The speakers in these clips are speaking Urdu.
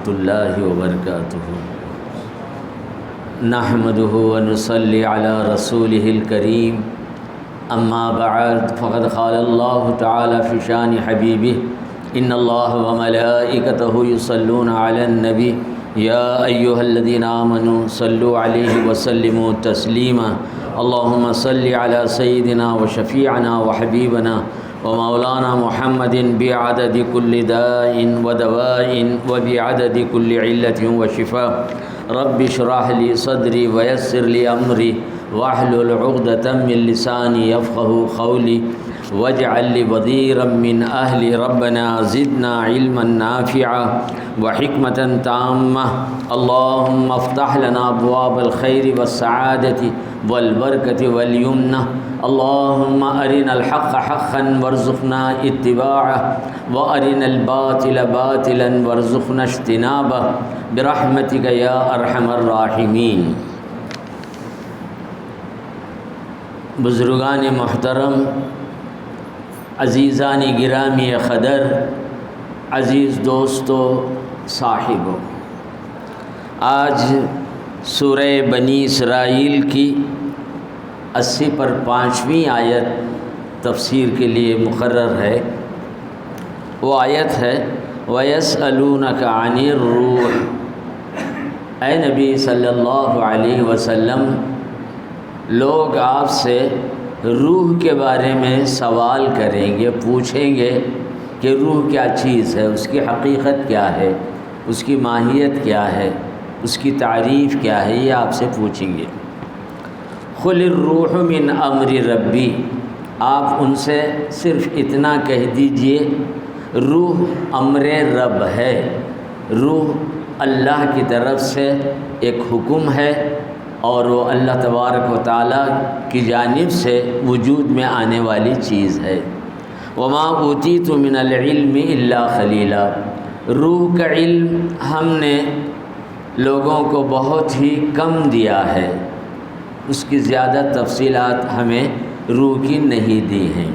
الله وبركاته نحمده ونصلي على رسوله الكريم أما بعد فقد قال الله تعالى في شان حبيبه إن الله وملائكته يصلون على النبي يا أيها الذين آمنوا صلوا عليه وسلموا تسليما اللهم صل على سيدنا وشفيعنا وحبيبنا ومولانا محمد بعدد كل داء ودواء وبعدد كل علة وشفاء رب اشرح لي صدري ويسر لي أمري واحلل عقدة من لساني يفقه قولي واجعل لي وزيرا من أهلي ربنا زدنا علما نافعا وحكمة تامة اللهم افتح لنا أبواب الخير والسعادة والبركة واليمنة اللهم أرنا الحق حقا وارزقنا اتباعه وأرنا الباطل باطلا وارزقنا اجتنابه برحمتك يا أرحم الراحمين۔ بزرگان محترم، عزیزان گرامی قدر، عزیز دوستو، صاحبو، آج سورہ بنی اسرائیل کی 80 پر 5ویں آیت تفسیر کے لیے مقرر ہے۔ وہ آیت ہے وَيَسْأَلُونَكَ عَنِ الرُّوحِ۔ اے نبی صلی اللہ علیہ وسلم، لوگ آپ سے روح کے بارے میں سوال کریں گے، پوچھیں گے کہ روح کیا چیز ہے، اس کی حقیقت کیا ہے، اس کی ماہیت کیا ہے، اس کی تعریف کیا ہے، یہ آپ سے پوچھیں گے۔ قُلِ الرُّوحُ مِنْ أَمْرِ رَبِّي، آپ ان سے صرف اتنا کہہ دیجئے روح امر رب ہے، روح اللہ کی طرف سے ایک حکم ہے اور وہ اللہ تبارک و تعالیٰ کی جانب سے وجود میں آنے والی چیز ہے۔ وما اوتیت من العلم الا قلیلا، روح کا علم ہم نے لوگوں کو بہت ہی کم دیا ہے، اس کی زیادہ تفصیلات ہمیں روح کی نہیں دی ہیں۔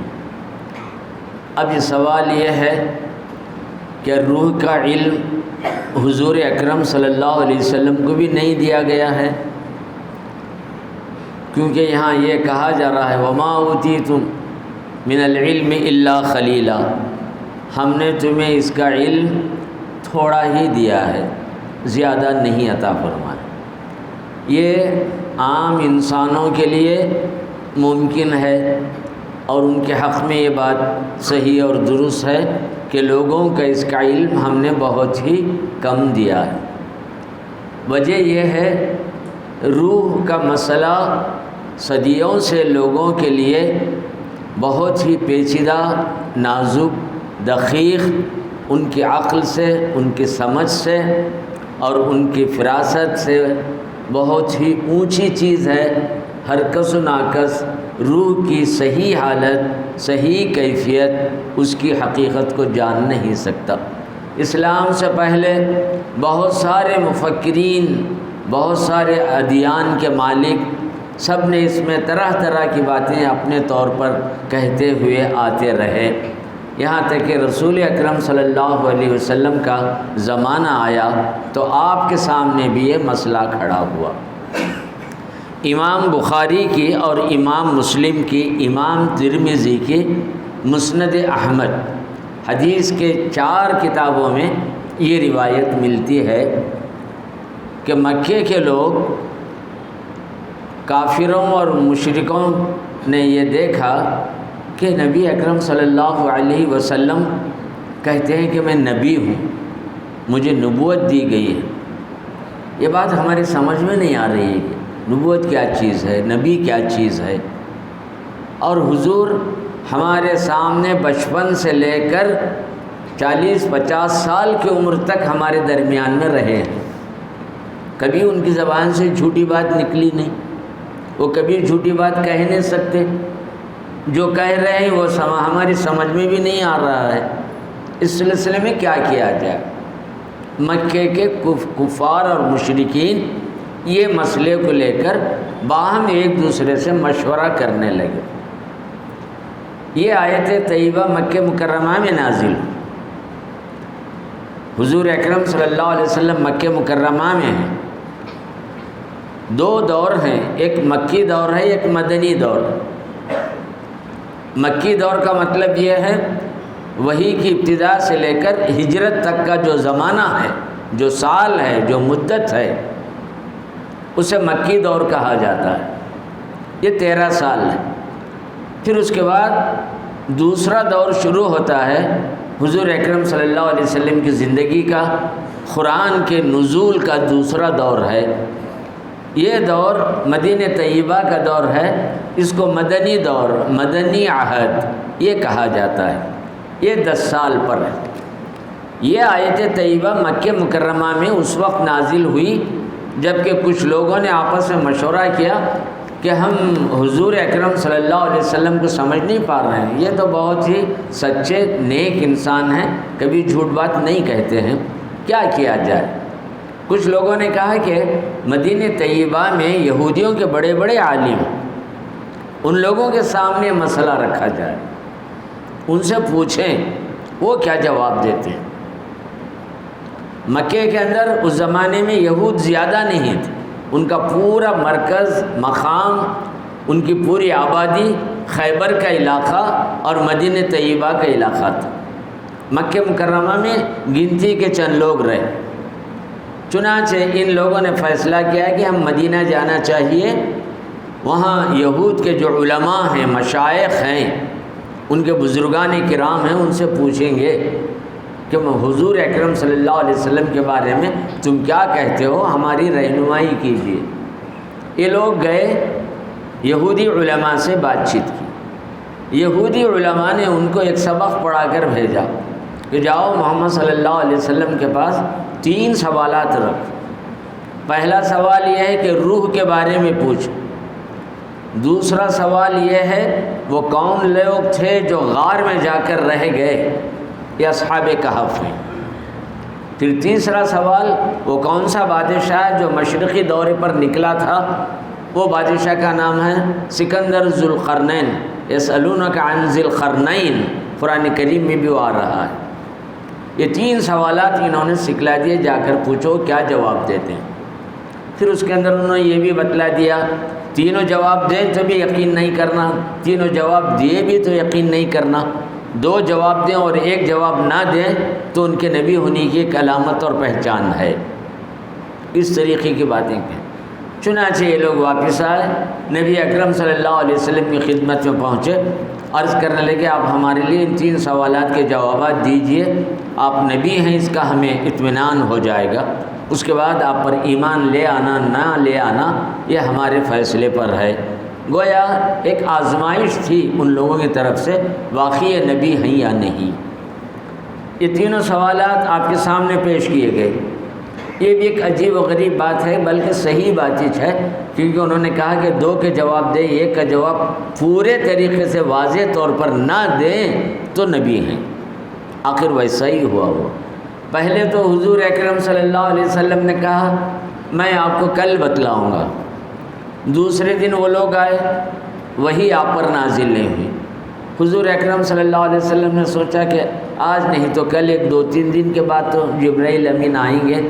اب یہ سوال یہ ہے کہ روح کا علم حضور اکرم صلی اللہ علیہ وسلم کو بھی نہیں دیا گیا ہے، کیونکہ یہاں یہ کہا جا رہا ہے وما اوتیتم من العلم الا قلیلا، ہم نے تمہیں اس کا علم تھوڑا ہی دیا ہے، زیادہ نہیں عطا فرمایا۔ یہ عام انسانوں کے لیے ممکن ہے اور ان کے حق میں یہ بات صحیح اور درست ہے کہ لوگوں کا اس کا علم ہم نے بہت ہی کم دیا ہے۔ وجہ یہ ہے روح کا مسئلہ صدیوں سے لوگوں کے لیے بہت ہی پیچیدہ، نازک، دقیق، ان کی عقل سے، ان کی سمجھ سے اور ان کی فراست سے بہت ہی اونچی چیز ہے۔ ہر کس و ناکس روح کی صحیح حالت، صحیح کیفیت، اس کی حقیقت کو جان نہیں سکتا۔ اسلام سے پہلے بہت سارے مفکرین، بہت سارے ادیان کے مالک، سب نے اس میں طرح طرح کی باتیں اپنے طور پر کہتے ہوئے آتے رہے، یہاں تک کہ رسول اکرم صلی اللہ علیہ وسلم کا زمانہ آیا تو آپ کے سامنے بھی یہ مسئلہ کھڑا ہوا۔ امام بخاری کی اور امام مسلم کی، امام ترمذی کی مسند احمد، حدیث کے 4 کتابوں میں یہ روایت ملتی ہے کہ مکے کے لوگ، کافروں اور مشرکوں نے یہ دیکھا کہ نبی اکرم صلی اللہ علیہ وسلم کہتے ہیں کہ میں نبی ہوں، مجھے نبوت دی گئی ہے۔ یہ بات ہماری سمجھ میں نہیں آ رہی ہے کہ نبوت کیا چیز ہے، نبی کیا چیز ہے، اور حضور ہمارے سامنے بچپن سے لے کر 40-50 سال کی عمر تک ہمارے درمیان میں رہے ہیں، کبھی ان کی زبان سے جھوٹی بات نکلی نہیں، وہ کبھی جھوٹی بات کہہ نہیں سکتے، جو کہہ رہے ہیں وہ ہماری سمجھ میں بھی نہیں آ رہا ہے۔ اس سلسلے میں کیا کیا جائے؟ مکے کے کفار اور مشرکین یہ مسئلے کو لے کر باہم ایک دوسرے سے مشورہ کرنے لگے۔ یہ آیت طیبہ مکہ مکرمہ میں نازل، حضور اکرم صلی اللہ علیہ وسلم مکہ مکرمہ میں ہیں، دو دور ہیں، ایک مکی دور ہے، ایک مدنی دور۔ مکی دور کا مطلب یہ ہے وحی کی ابتدا سے لے کر ہجرت تک کا جو زمانہ ہے، جو سال ہے، جو مدت ہے، اسے مکی دور کہا جاتا ہے۔ یہ 13 سال ہے۔ پھر اس کے بعد دوسرا دور شروع ہوتا ہے حضور اکرم صلی اللہ علیہ وسلم کی زندگی کا، قرآن کے نزول کا دوسرا دور ہے۔ یہ دور مدینہ طیبہ کا دور ہے، اس کو مدنی دور، مدنی عہد یہ کہا جاتا ہے۔ یہ 10 سال پر ہے۔ یہ آیت طیبہ مکہ مکرمہ میں اس وقت نازل ہوئی جبکہ کچھ لوگوں نے آپس میں مشورہ کیا کہ ہم حضور اکرم صلی اللہ علیہ وسلم کو سمجھ نہیں پا رہے ہیں، یہ تو بہت ہی سچے نیک انسان ہیں، کبھی جھوٹ بات نہیں کہتے ہیں، کیا کیا جائے؟ کچھ لوگوں نے کہا کہ مدینہ طیبہ میں یہودیوں کے بڑے بڑے عالم، ان لوگوں کے سامنے مسئلہ رکھا جائے، ان سے پوچھیں وہ کیا جواب دیتے ہیں۔ مکے کے اندر اس زمانے میں یہود زیادہ نہیں تھے، ان کا پورا مرکز، مقام، ان کی پوری آبادی خیبر کا علاقہ اور مدینہ طیبہ کا علاقہ تھا۔ مکہ مکرمہ میں گنتی کے چند لوگ رہے۔ چنانچہ ان لوگوں نے فیصلہ کیا کہ ہم مدینہ جانا چاہیے، وہاں یہود کے جو علماء ہیں، مشائخ ہیں، ان کے بزرگان کرام ہیں، ان سے پوچھیں گے کہ حضور اکرم صلی اللہ علیہ وسلم کے بارے میں تم کیا کہتے ہو، ہماری رہنمائی کیجیے۔ یہ لوگ گئے، یہودی علماء سے بات چیت کی۔ یہودی علماء نے ان کو ایک سبق پڑھا کر بھیجا کہ جاؤ محمد صلی اللہ علیہ وسلم کے پاس 3 سوالات رکھ۔ پہلا سوال یہ ہے کہ روح کے بارے میں پوچھ۔ دوسرا سوال یہ ہے وہ کون لوگ تھے جو غار میں جا کر رہ گئے، یہ اصحاب کہف ہیں۔ پھر تیسرا سوال وہ کون سا بادشاہ جو مشرقی دورے پر نکلا تھا، وہ بادشاہ کا نام ہے سکندر ذو القرنین، یسألونک عن ذی القرنین، قرآن کریم میں بھی وہ آ رہا ہے۔ یہ 3 سوالات انہوں نے سکھلا دیے، جا کر پوچھو کیا جواب دیتے ہیں۔ پھر اس کے اندر انہوں نے یہ بھی بتلا دیا، تینوں جواب دیں تو بھی یقین نہیں کرنا، تینوں جواب دیے بھی تو یقین نہیں کرنا، 2 جواب دیں اور 1 جواب نہ دیں تو ان کے نبی ہونے کی ایک علامت اور پہچان ہے۔ اس طریقے کی باتیں کہیں۔ چنانچہ یہ لوگ واپس آئے، نبی اکرم صلی اللہ علیہ وسلم کی خدمت میں پہنچے، عرض کرنے لگے آپ ہمارے لیے ان 3 سوالات کے جوابات دیجئے، آپ نبی ہیں اس کا ہمیں اطمینان ہو جائے گا، اس کے بعد آپ پر ایمان لے آنا نہ لے آنا یہ ہمارے فیصلے پر ہے۔ گویا ایک آزمائش تھی ان لوگوں کی طرف سے، واقعی نبی ہیں یا نہیں۔ یہ تینوں سوالات آپ کے سامنے پیش کیے گئے۔ یہ بھی ایک عجیب و غریب بات ہے، بلکہ صحیح بات چیز ہے، کیونکہ انہوں نے کہا کہ 2 کے جواب دیں، 1 کا جواب پورے طریقے سے واضح طور پر نہ دیں تو نبی ہیں۔ آخر ویسا ہی ہوا وہ۔ پہلے تو حضور اکرم صلی اللہ علیہ وسلم نے کہا میں آپ کو کل بتلاؤں گا، دوسرے دن وہ لوگ آئے، وہی آپ پر نازل نہیں ہوئی۔ حضور اکرم صلی اللہ علیہ وسلم نے سوچا کہ آج نہیں تو کل 1-2-3 دن کے بعد تو جبرائیل امین آئیں گے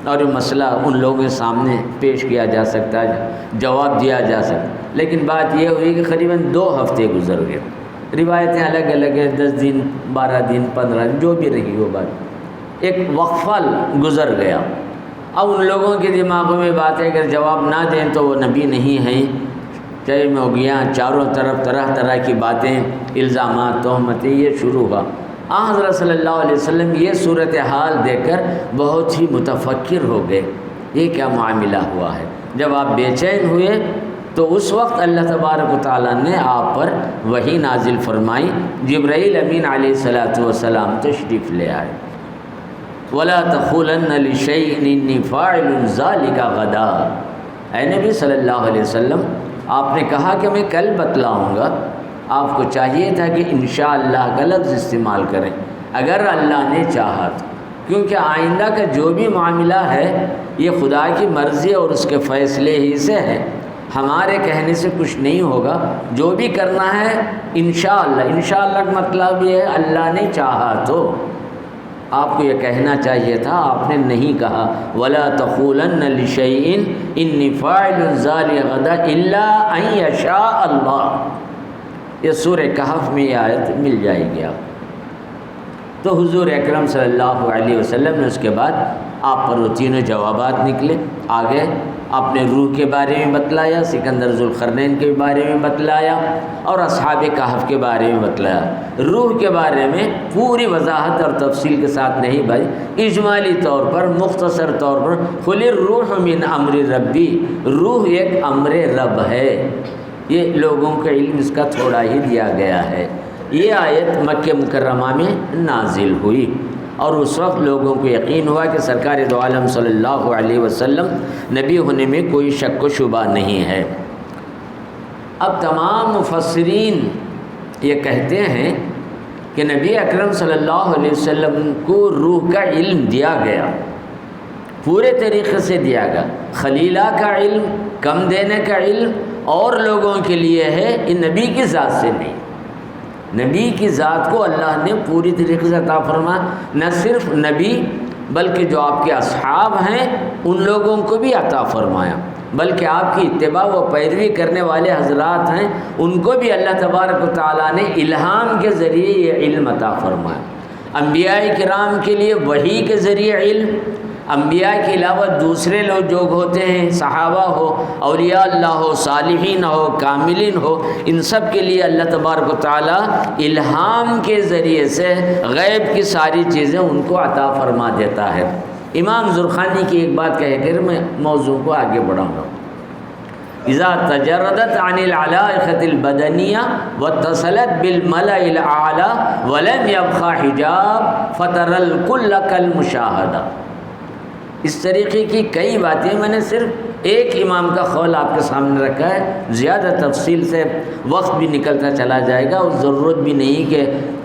اور یہ مسئلہ ان لوگوں کے سامنے پیش کیا جا سکتا ہے، جواب دیا جا سکتا۔ لیکن بات یہ ہوئی کہ قریباً 2 ہفتے گزر گئے، روایتیں الگ الگ ہیں، 10 دن 12 دن 15 دن جو بھی رہی وہ بات، ایک وقفہ گزر گیا۔ اب ان لوگوں کے دماغوں میں بات ہے اگر جواب نہ دیں تو وہ نبی نہیں ہیں، چاہے میں ہو گیا، چاروں طرف طرح طرح کی باتیں، الزامات، تہمتیں، یہ شروع ہوا۔ حضرت صلی اللہ علیہ وسلم یہ صورتحال دیکھ کر بہت ہی متفکر ہو گئے، یہ کیا معاملہ ہوا ہے۔ جب آپ بے چین ہوئے تو اس وقت اللہ تبارک و تعالیٰ نے آپ پر وحی نازل فرمائی، جبرائیل امین علیہ الصلاۃ والسلام تشریف لے آئے۔ وَلَا تَقُولَنَّ لِشَيْءٍ إِنِّي فَاعِلٌ ذَلِكَ غَدًا، اے نبی صلی اللہ علیہ وسلم آپ نے کہا کہ میں کل بتلاؤں گا، آپ کو چاہیے تھا کہ انشاءاللہ کا لفظ استعمال کریں، اگر اللہ نے چاہا تو، کیونکہ آئندہ کا جو بھی معاملہ ہے یہ خدا کی مرضی اور اس کے فیصلے ہی سے ہے، ہمارے کہنے سے کچھ نہیں ہوگا، جو بھی کرنا ہے انشاءاللہ۔ انشاءاللہ کا مطلب یہ ہے اللہ نے چاہا تو، آپ کو یہ کہنا چاہیے تھا، آپ نے نہیں کہا وَلَا تَقُولَنَّ لِشَيْءٍ إِنِّي فَاعِلٌ ذَلِكَ غَدًا إِلَّا أَن يَشَاءَ اللَّهُ۔ یہ سورہ کہف میں یہ آیت مل جائے گی آپ۔ تو حضور اکرم صلی اللہ علیہ وسلم نے اس کے بعد آپ پر وہ تینوں جوابات نکلے، آگے آپ نے روح کے بارے میں بتلایا، سکندر ذوالقرنین کے بارے میں بتلایا، اور اصحاب کہف کے بارے میں بتلایا۔ روح کے بارے میں پوری وضاحت اور تفصیل کے ساتھ نہیں بھائی، اجمالی طور پر مختصر طور پر قُلِ الرُّوحُ مِنْ أَمْرِ رَبِّی، روح ایک امر رب ہے، یہ لوگوں کا علم اس کا تھوڑا ہی دیا گیا ہے۔ یہ آیت مکہ مکرمہ میں نازل ہوئی، اور اس وقت لوگوں کو یقین ہوا کہ سرکار دو عالم صلی اللہ علیہ وسلم نبی ہونے میں کوئی شک و شبہ نہیں ہے۔ اب تمام مفسرین یہ کہتے ہیں کہ نبی اکرم صلی اللہ علیہ وسلم کو روح کا علم دیا گیا، پورے طریقے سے دیا گیا، خلیلہ کا علم، کم دینے کا علم، اور لوگوں کے لیے ہے، یہ نبی کی ذات سے نہیں۔ نبی کی ذات کو اللہ نے پوری طریقے سے عطا فرمایا، نہ صرف نبی بلکہ جو آپ کے اصحاب ہیں ان لوگوں کو بھی عطا فرمایا، بلکہ آپ کی اتباع و پیروی کرنے والے حضرات ہیں ان کو بھی اللہ تبارک و تعالیٰ نے الہام کے ذریعے یہ علم عطا فرمایا۔ انبیاء کرام کے لیے وحی کے ذریعے علم، انبیاء کے علاوہ دوسرے لوگ جو ہوتے ہیں، صحابہ ہو، اولیاء اللہ ہو، صالحین ہو، کاملین ہو، ان سب کے لیے اللہ تبارک و تعالیٰ الہام کے ذریعے سے غیب کی ساری چیزیں ان کو عطا فرما دیتا ہے۔ امام زرخانی کی ایک بات کہہ کر میں موضوع کو آگے بڑھاؤں گا۔ اذا تجردت عن العلائقۃ البدنیہ واتصلت بالملأ الاعلی ولم يبق حجاب فترى الكل كالمشاہدہ۔ اس طریقے کی کئی باتیں میں نے صرف ایک امام کا قول آپ کے سامنے رکھا ہے، زیادہ تفصیل سے وقت بھی نکلتا چلا جائے گا، اور ضرورت بھی نہیں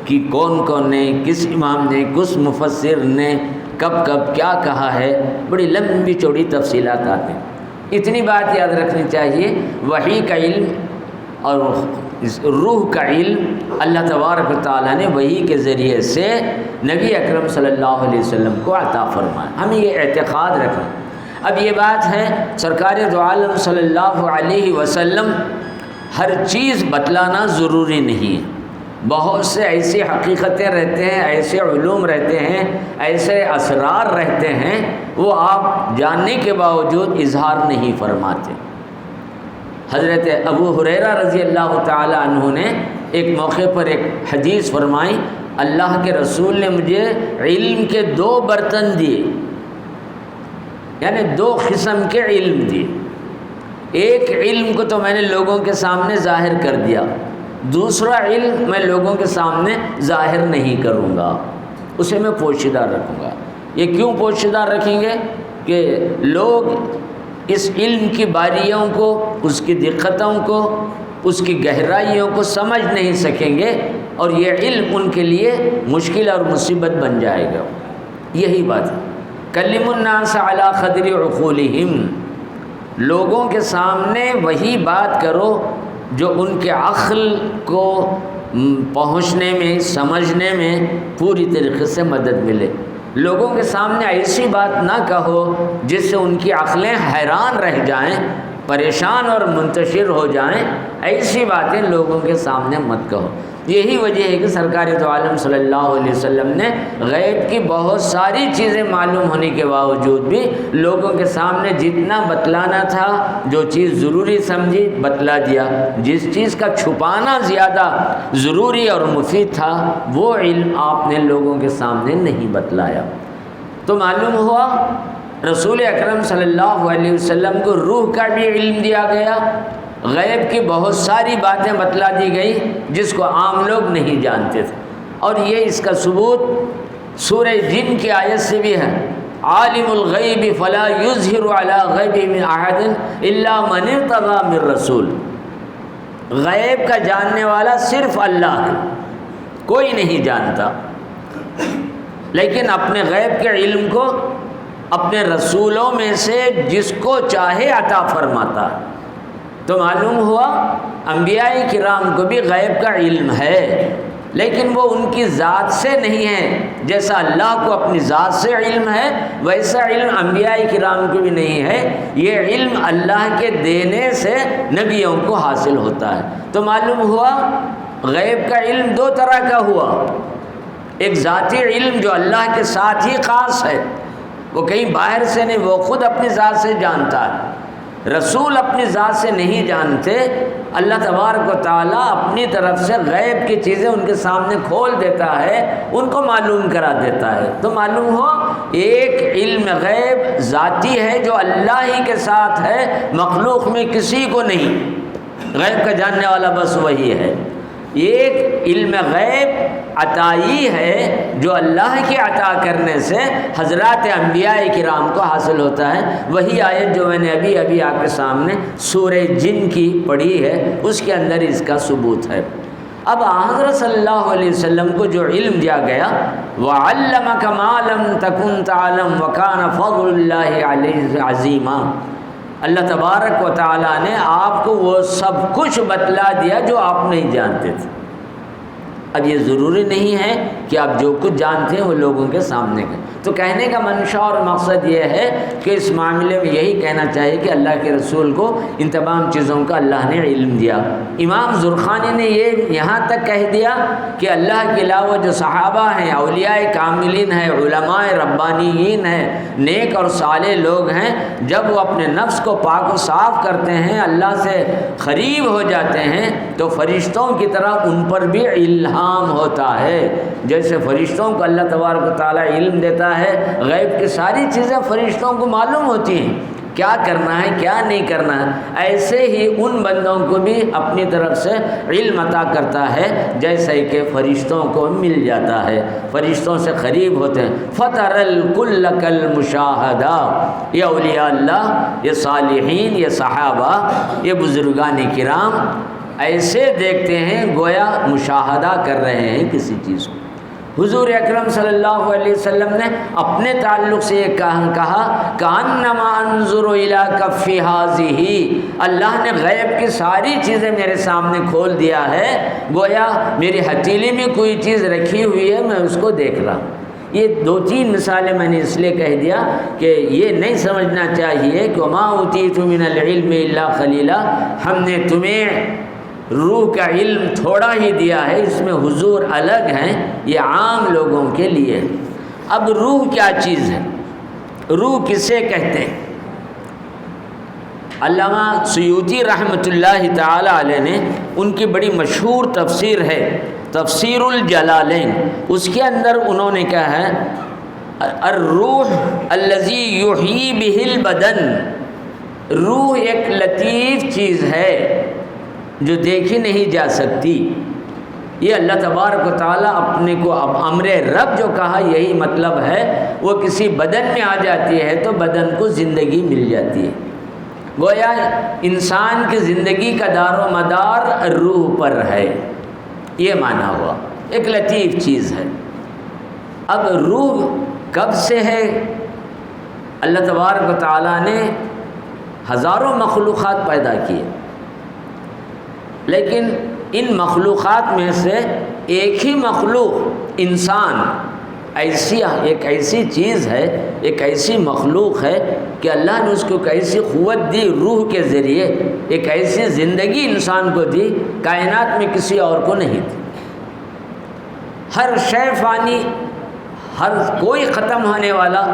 کہ کون کون نے، کس امام نے، کس مفسر نے کب کب کیا کہا ہے، بڑی لمبی چوڑی تفصیلات آتی ہیں۔ اتنی بات یاد رکھنی چاہیے، وحی کا علم اور روح کا علم اللہ تبارک و تعالیٰ نے وحی کے ذریعے سے نبی اکرم صلی اللہ علیہ وسلم کو عطا فرمایا، ہمیں یہ اعتقاد رکھنا۔ اب یہ بات ہے سرکار دو عالم صلی اللہ علیہ وسلم ہر چیز بتلانا ضروری نہیں ہے، بہت سے ایسی حقیقتیں رہتے ہیں، ایسے علوم رہتے ہیں، ایسے اسرار رہتے ہیں، وہ آپ جاننے کے باوجود اظہار نہیں فرماتے۔ حضرت ابو ہریرہ رضی اللہ تعالی عنہ نے ایک موقع پر ایک حدیث فرمائی، اللہ کے رسول نے مجھے علم کے 2 برتن دیے، یعنی 2 قسم کے علم دیے۔ ایک علم کو تو میں نے لوگوں کے سامنے ظاہر کر دیا، دوسرا علم میں لوگوں کے سامنے ظاہر نہیں کروں گا، اسے میں پوشیدہ رکھوں گا۔ یہ کیوں پوشیدہ رکھیں گے کہ لوگ اس علم کی باریوں کو، اس کی دقتوں کو، اس کی گہرائیوں کو سمجھ نہیں سکیں گے، اور یہ علم ان کے لیے مشکل اور مصیبت بن جائے گا۔ یہی بات ہے، کلم الناس علی قدر عقولہم، لوگوں کے سامنے وہی بات کرو جو ان کے عقل کو پہنچنے میں، سمجھنے میں پوری طریقے سے مدد ملے۔ لوگوں کے سامنے ایسی بات نہ کہو جس سے ان کی عقلیں حیران رہ جائیں، پریشان اور منتشر ہو جائیں، ایسی باتیں لوگوں کے سامنے مت کہو۔ یہی وجہ ہے کہ سرکار دو عالم صلی اللہ علیہ وسلم نے غیب کی بہت ساری چیزیں معلوم ہونے کے باوجود بھی لوگوں کے سامنے جتنا بتلانا تھا، جو چیز ضروری سمجھی بتلا دیا، جس چیز کا چھپانا زیادہ ضروری اور مفید تھا وہ علم آپ نے لوگوں کے سامنے نہیں بتلایا۔ تو معلوم ہوا رسول اکرم صلی اللہ علیہ وسلم کو روح کا بھی علم دیا گیا، غیب کی بہت ساری باتیں بتلا دی گئی جس کو عام لوگ نہیں جانتے تھے، اور یہ اس کا ثبوت سورہ جن کی آیت سے بھی ہے، عالم الغیب فلا یظہر علی غیبہ من احد الا من ارتضی من رسول، غیب کا جاننے والا صرف اللہ ہے، کوئی نہیں جانتا، لیکن اپنے غیب کے علم کو اپنے رسولوں میں سے جس کو چاہے عطا فرماتا۔ تو معلوم ہوا انبیاء کرام کو بھی غیب کا علم ہے، لیکن وہ ان کی ذات سے نہیں ہے۔ جیسا اللہ کو اپنی ذات سے علم ہے ویسا علم انبیاء کرام کو بھی نہیں ہے۔ یہ علم اللہ کے دینے سے نبیوں کو حاصل ہوتا ہے۔ تو معلوم ہوا غیب کا علم دو طرح کا ہوا، ایک ذاتی علم جو اللہ کے ساتھ ہی خاص ہے، وہ کہیں باہر سے نہیں، وہ خود اپنی ذات سے جانتا ہے۔ رسول اپنی ذات سے نہیں جانتے، اللہ تبارک و تعالیٰ اپنی طرف سے غیب کی چیزیں ان کے سامنے کھول دیتا ہے، ان کو معلوم کرا دیتا ہے۔ تو معلوم ہو ایک علم غیب ذاتی ہے جو اللہ ہی کے ساتھ ہے، مخلوق میں کسی کو نہیں، غیب کا جاننے والا بس وہی ہے۔ ایک علم غیب عطائی ہے جو اللہ کی عطا کرنے سے حضرات انبیاء کرام کو حاصل ہوتا ہے۔ وہی آیت جو میں نے ابھی آپ کے سامنے سورہ جن کی پڑھی ہے، اس کے اندر اس کا ثبوت ہے۔ اب حضرت صلی اللہ علیہ وسلم کو جو علم دیا گیا، وَعَلَّمَكَ مَا لَمْ تَكُنْ تَعْلَمْ وَكَانَ فَضْلُ اللَّهِ عَلَيْهِ عَظِيمًا، اللہ تبارک و تعالیٰ نے آپ کو وہ سب کچھ بتلا دیا جو آپ نہیں جانتے تھے۔ اب یہ ضروری نہیں ہے کہ آپ جو کچھ جانتے ہیں وہ لوگوں کے سامنے کریں۔ تو کہنے کا منشا اور مقصد یہ ہے کہ اس معاملے میں یہی کہنا چاہیے کہ اللہ کے رسول کو ان تمام چیزوں کا اللہ نے علم دیا۔ امام زرخانی نے یہ یہاں تک کہہ دیا کہ اللہ کے علاوہ جو صحابہ ہیں، اولیاء کاملین ہیں، علماء ربانیین ہیں، نیک اور صالح لوگ ہیں، جب وہ اپنے نفس کو پاک و صاف کرتے ہیں، اللہ سے قریب ہو جاتے ہیں، تو فرشتوں کی طرح ان پر بھی الہام ہوتا ہے۔ جیسے فرشتوں کو اللہ تبارک و تعالیٰ علم دیتا ہے، غیب کی ساری چیزیں فرشتوں کو معلوم ہوتی ہیں، کیا کرنا ہے کیا نہیں کرنا ہے، ایسے ہی ان بندوں کو بھی اپنی طرف سے علم عطا کرتا ہے جیسے کہ فرشتوں کو مل جاتا ہے، فرشتوں سے قریب ہوتے ہیں۔ فَتَرَ الْكُلَّ كَالْمُشَاهَدَةِ، یہ اولیاء اللہ، یہ صالحین، یہ صحابہ، یہ بزرگان کرام ایسے دیکھتے ہیں گویا مشاہدہ کر رہے ہیں کسی چیز کو۔ حضور اکرم صلی اللہ علیہ وسلم نے اپنے تعلق سے یہ کہا کأنما انظر الی کف ہذہ، اللہ نے غیب کی ساری چیزیں میرے سامنے کھول دیا ہے، گویا میری ہتھیلی میں کوئی چیز رکھی ہوئی ہے، میں اس کو دیکھ رہا ہوں۔ یہ دو تین مثالیں میں نے اس لیے کہہ دیا کہ یہ نہیں سمجھنا چاہیے کہ وما اوتیت من العلم الا قلیلا، ہم نے تمہیں روح کا علم تھوڑا ہی دیا ہے، اس میں حضور الگ ہیں، یہ عام لوگوں کے لیے۔ اب روح کیا چیز ہے، روح کسے کہتے ہیں؟ علامہ سیوطی رحمۃ اللہ تعالی علیہ نے ان کی بڑی مشہور تفسیر ہے تفسیر الجلالین، اس کے اندر انہوں نے کہا ہے الروح الذی یحیی بہ البدن، روح ایک لطیف چیز ہے جو دیکھی نہیں جا سکتی۔ یہ اللہ تبارک و تعالیٰ اپنے کو اب امر رب جو کہا یہی مطلب ہے، وہ کسی بدن میں آ جاتی ہے تو بدن کو زندگی مل جاتی ہے، گویا انسان کی زندگی کا دار و مدار روح پر ہے، یہ معنی ہوا، ایک لطیف چیز ہے۔ اب روح کب سے ہے؟ اللہ تبارک و تعالیٰ نے ہزاروں مخلوقات پیدا کیے، لیکن ان مخلوقات میں سے ایک ہی مخلوق انسان ایک ایسی چیز ہے، ایک ایسی مخلوق ہے کہ اللہ نے اس کو ایک ایسی قوت دی، روح کے ذریعے ایک ایسی زندگی انسان کو دی، کائنات میں کسی اور کو نہیں دی۔ ہر شے فانی، ہر کوئی ختم ہونے والا،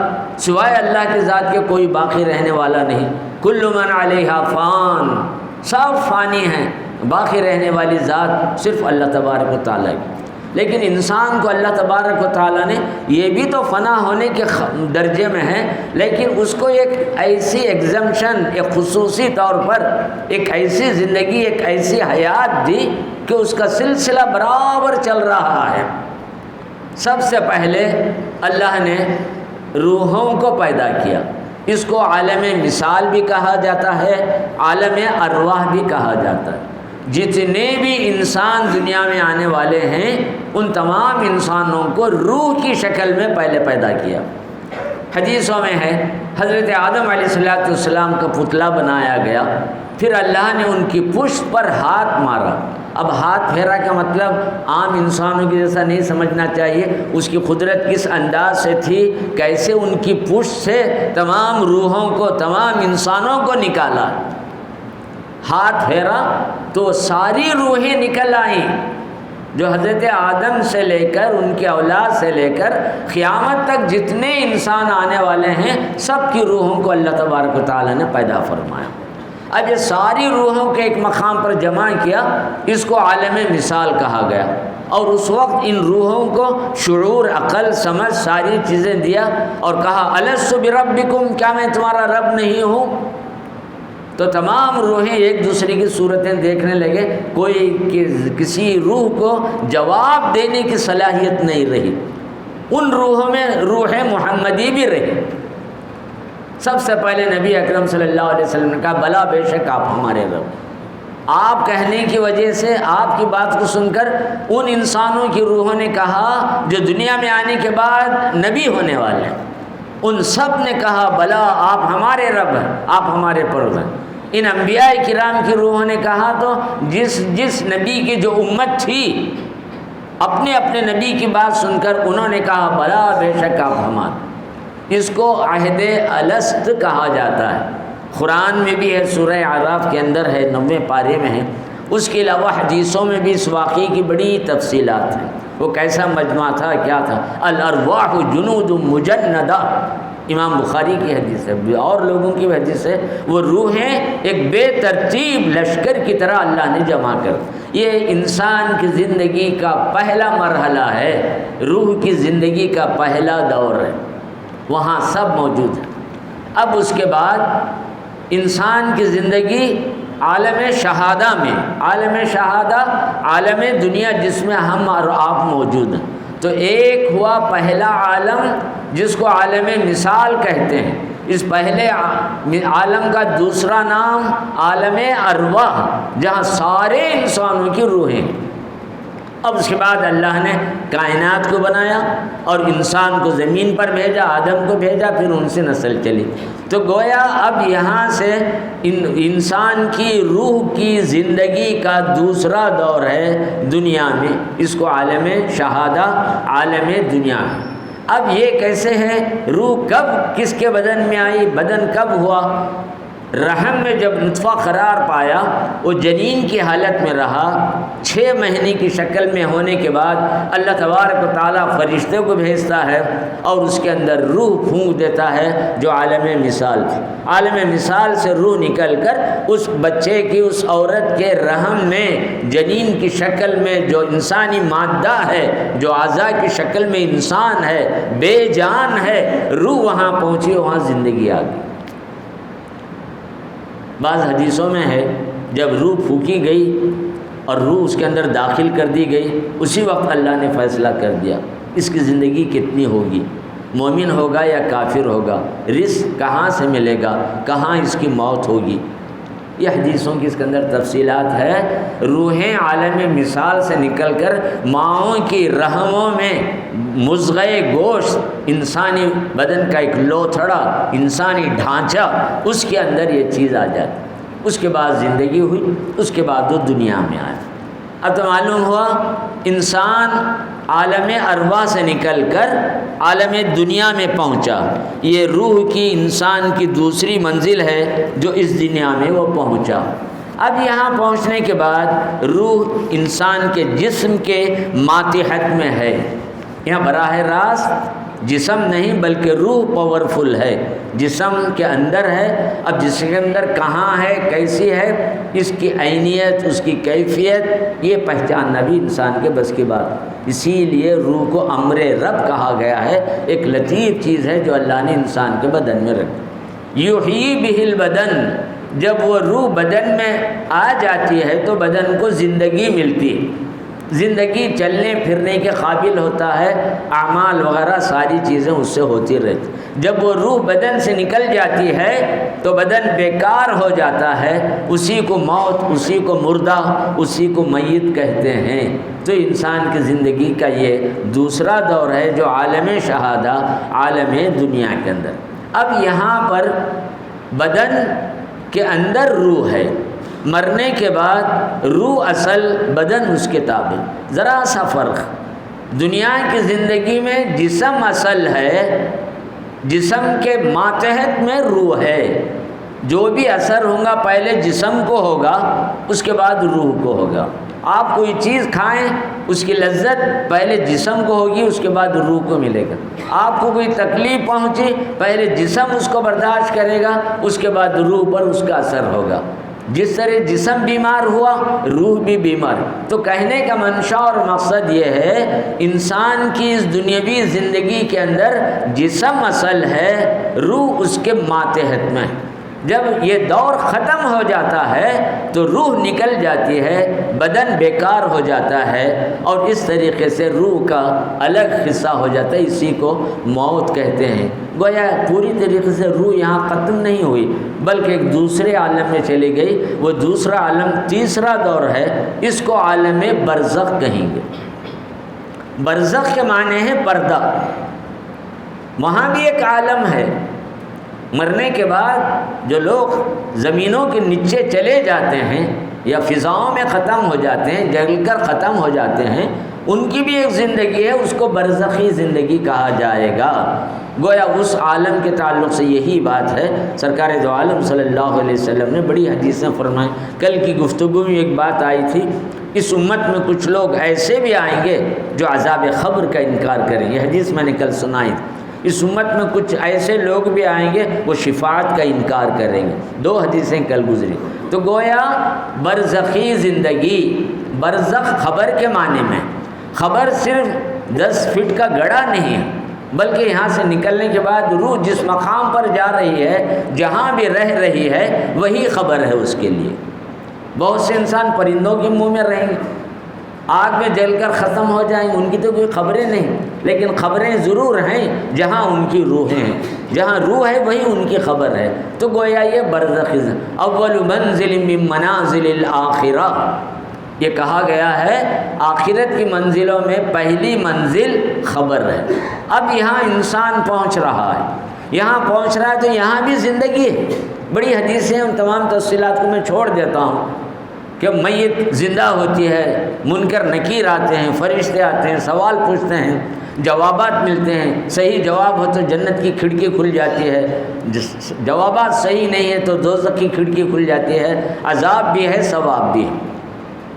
سوائے اللہ کی ذات کے کوئی باقی رہنے والا نہیں۔ کل من علیہا فان، سب فانی ہیں، باقی رہنے والی ذات صرف اللہ تبارک و تعالیٰ کی۔ لیکن انسان کو اللہ تبارک و تعالیٰ نے یہ بھی تو فنا ہونے کے درجے میں ہے، لیکن اس کو ایک ایسی ایگزمپشن، ایک خصوصی طور پر ایک ایسی زندگی، ایک ایسی حیات دی کہ اس کا سلسلہ برابر چل رہا ہے۔ سب سے پہلے اللہ نے روحوں کو پیدا کیا، اس کو عالم مثال بھی کہا جاتا ہے، عالم ارواح بھی کہا جاتا ہے۔ جتنے بھی انسان دنیا میں آنے والے ہیں ان تمام انسانوں کو روح کی شکل میں پہلے پیدا کیا۔ حدیثوں میں ہے حضرت آدم علیہ السلام کا پتلا بنایا گیا، پھر اللہ نے ان کی پشت پر ہاتھ مارا، اب ہاتھ پھیرا کا مطلب عام انسانوں کی جیسا نہیں سمجھنا چاہیے، اس کی قدرت کس انداز سے تھی، کیسے ان کی پشت سے تمام روحوں کو، تمام انسانوں کو نکالا۔ ہاتھ پھیرا تو ساری روحیں نکل آئیں، جو حضرت آدم سے لے کر ان کی اولاد سے لے کر قیامت تک جتنے انسان آنے والے ہیں، سب کی روحوں کو اللہ تبارک و تعالیٰ نے پیدا فرمایا۔ اب یہ ساری روحوں کے ایک مقام پر جمع کیا، اس کو عالم مثال کہا گیا، اور اس وقت ان روحوں کو شعور، عقل، سمجھ، ساری چیزیں دیا اور کہا الست بربکم، کیا میں تمہارا رب نہیں ہوں؟ تو تمام روحیں ایک دوسرے کی صورتیں دیکھنے لگے، کوئی کسی روح کو جواب دینے کی صلاحیت نہیں رہی۔ ان روحوں میں روح محمدی بھی رہی۔ سب سے پہلے نبی اکرم صلی اللہ علیہ وسلم نے کہا بلا بے شک آپ ہمارے رب۔ آپ کہنے کی وجہ سے، آپ کی بات کو سن کر ان انسانوں کی روحوں نے کہا جو دنیا میں آنے کے بعد نبی ہونے والے ہیں، ان سب نے کہا بلا آپ ہمارے رب ہیں، آپ ہمارے پرور ہیں۔ ان انبیاء کرام کی روحوں نے کہا تو جس نبی کی جو امت تھی، اپنے اپنے نبی کی بات سن کر انہوں نے کہا بلا بے شک آپ ہمارے۔ اس کو عہد الست کہا جاتا ہے، قرآن میں بھی ہے، سورہ اعراف کے اندر ہے، 90 پارے میں ہے۔ اس کے علاوہ حدیثوں میں بھی اس واقعے کی بڑی تفصیلات ہیں، وہ کیسا مجمع تھا، کیا تھا۔ الارواح جنود مجندہ، امام بخاری کی حدیث ہے، اور لوگوں کی حدیث ہے۔ وہ روحیں ایک بے ترتیب لشکر کی طرح اللہ نے جمع کر، یہ انسان کی زندگی کا پہلا مرحلہ ہے، روح کی زندگی کا پہلا دور ہے، وہاں سب موجود ہیں۔ اب اس کے بعد انسان کی زندگی عالم شہادہ میں، عالم شہادہ عالم دنیا جس میں ہم اور آپ موجود ہیں، تو ایک ہوا پہلا عالم جس کو عالم مثال کہتے ہیں۔ اس پہلے عالم کا دوسرا نام عالم ارواح، جہاں سارے انسانوں کی روحیں۔ اب اس کے بعد اللہ نے کائنات کو بنایا اور انسان کو زمین پر بھیجا، آدم کو بھیجا، پھر ان سے نسل چلی۔ تو گویا اب یہاں سے انسان کی روح کی زندگی کا دوسرا دور ہے دنیا میں، اس کو عالم شہادہ، عالم دنیا ہے۔ اب یہ کیسے ہے، روح کب کس کے بدن میں آئی، بدن کب ہوا؟ رحم میں جب نطفہ قرار پایا، وہ جنین کی حالت میں رہا، 6 مہینے کی شکل میں ہونے کے بعد اللہ تبارک و تعالیٰ فرشتے کو بھیجتا ہے اور اس کے اندر روح پھونک دیتا ہے جو عالم مثال تھی۔ عالم مثال سے روح نکل کر اس بچے کی، اس عورت کے رحم میں جنین کی شکل میں جو انسانی مادہ ہے، جو اعضاء کی شکل میں انسان ہے، بے جان ہے، روح وہاں پہنچی، وہاں زندگی آ گئی۔ بعض حدیثوں میں ہے جب روح پھونکی گئی اور روح اس کے اندر داخل کر دی گئی، اسی وقت اللہ نے فیصلہ کر دیا اس کی زندگی کتنی ہوگی، مومن ہوگا یا کافر ہوگا، رزق کہاں سے ملے گا، کہاں اس کی موت ہوگی۔ یہ حدیثوں کی اس کے اندر تفصیلات ہے۔ روحیں عالم مثال سے نکل کر ماؤں کی رحموں میں مضغہ گوشت، انسانی بدن کا ایک لوتھڑا، انسانی ڈھانچہ، اس کے اندر یہ چیز آ جاتی، اس کے بعد زندگی ہوئی، اس کے بعد وہ دنیا میں آیا۔ اب تو معلوم ہوا انسان عالم ارواح سے نکل کر عالم دنیا میں پہنچا، یہ روح کی انسان کی دوسری منزل ہے جو اس دنیا میں وہ پہنچا۔ اب یہاں پہنچنے کے بعد روح انسان کے جسم کے ماتحت میں ہے، یہاں براہ راست جسم نہیں بلکہ روح پاورفل ہے، جسم کے اندر ہے۔ اب جسم کے اندر کہاں ہے، کیسی ہے، اس کی عینیت، اس کی کیفیت، یہ پہچاننا بھی انسان کے بس کی بات۔ اسی لیے روح کو امر رب کہا گیا ہے، ایک لطیف چیز ہے جو اللہ نے انسان کے بدن میں رکھی۔ یحیی بہ البدن، جب وہ روح بدن میں آ جاتی ہے تو بدن کو زندگی ملتی ہے، زندگی چلنے پھرنے کے قابل ہوتا ہے، اعمال وغیرہ ساری چیزیں اس سے ہوتی رہتی۔ جب وہ روح بدن سے نکل جاتی ہے تو بدن بیکار ہو جاتا ہے، اسی کو موت، اسی کو مردہ، اسی کو میت کہتے ہیں۔ تو انسان کی زندگی کا یہ دوسرا دور ہے جو عالم شہادہ، عالم دنیا کے اندر۔ اب یہاں پر بدن کے اندر روح ہے، مرنے کے بعد روح اصل، بدن اس کے تابع، ذرا سا فرق۔ دنیا کی زندگی میں جسم اصل ہے، جسم کے ماتحت میں روح ہے۔ جو بھی اثر ہوگا پہلے جسم کو ہوگا، اس کے بعد روح کو ہوگا۔ آپ کوئی چیز کھائیں، اس کی لذت پہلے جسم کو ہوگی، اس کے بعد روح کو ملے گا۔ آپ کو کوئی تکلیف پہنچی، پہلے جسم اس کو برداشت کرے گا، اس کے بعد روح پر اس کا اثر ہوگا۔ جس طرح جسم بیمار ہوا، روح بھی بیمار۔ تو کہنے کا منشا اور مقصد یہ ہے، انسان کی اس دنیاوی زندگی کے اندر جسم اصل ہے، روح اس کے ماتحت میں۔ جب یہ دور ختم ہو جاتا ہے تو روح نکل جاتی ہے، بدن بیکار ہو جاتا ہے، اور اس طریقے سے روح کا الگ حصہ ہو جاتا ہے۔ اسی کو موت کہتے ہیں۔ گویا پوری طریقے سے روح یہاں ختم نہیں ہوئی، بلکہ ایک دوسرے عالم میں چلی گئی۔ وہ دوسرا عالم تیسرا دور ہے، اس کو عالم برزخ کہیں گے۔ برزخ کے معنی ہے پردہ۔ وہاں بھی ایک عالم ہے۔ مرنے کے بعد جو لوگ زمینوں کے نیچے چلے جاتے ہیں یا فضاؤں میں ختم ہو جاتے ہیں، جل کر ختم ہو جاتے ہیں، ان کی بھی ایک زندگی ہے، اس کو برزخی زندگی کہا جائے گا۔ گویا اس عالم کے تعلق سے یہی بات ہے۔ سرکار دو عالم صلی اللہ علیہ وسلم نے بڑی حدیثیں فرمائیں۔ کل کی گفتگو میں ایک بات آئی تھی، اس امت میں کچھ لوگ ایسے بھی آئیں گے جو عذاب قبر کا انکار کریں گے۔ حدیث میں نے کل سنائی تھی۔ اس امت میں کچھ ایسے لوگ بھی آئیں گے وہ شفاعت کا انکار کریں گے۔ دو حدیثیں کل گزری۔ تو گویا برزخی زندگی، برزخ خبر کے معنی میں، خبر صرف 10 فٹ کا گڑھا نہیں ہے، بلکہ یہاں سے نکلنے کے بعد روح جس مقام پر جا رہی ہے، جہاں بھی رہ رہی ہے، وہی خبر ہے اس کے لیے۔ بہت سے انسان پرندوں کے منہ میں رہیں گے، آگ میں جل کر ختم ہو جائیں گے، ان کی تو کوئی خبریں نہیں، لیکن خبریں ضرور ہیں جہاں ان کی روحیں ہیں۔ جہاں روح ہے وہی ان کی خبر ہے۔ تو گویا یہ برزخ اول منزل من منازل الآخرہ، یہ کہا گیا ہے آخرت کی منزلوں میں پہلی منزل خبر ہے۔ اب یہاں انسان پہنچ رہا ہے، یہاں پہنچ رہا ہے تو یہاں بھی زندگی ہے۔ بڑی حدیثیں ان تمام تفصیلات کو میں چھوڑ دیتا ہوں کہ میت زندہ ہوتی ہے، منکر نکیر آتے ہیں، فرشتے آتے ہیں، سوال پوچھتے ہیں، جوابات ملتے ہیں۔ صحیح جواب ہو تو جنت کی کھڑکی کھل جاتی ہے، جوابات صحیح نہیں ہے تو دوزخ کی کھڑکی کھل جاتی ہے۔ عذاب بھی ہے، ثواب بھی ہے۔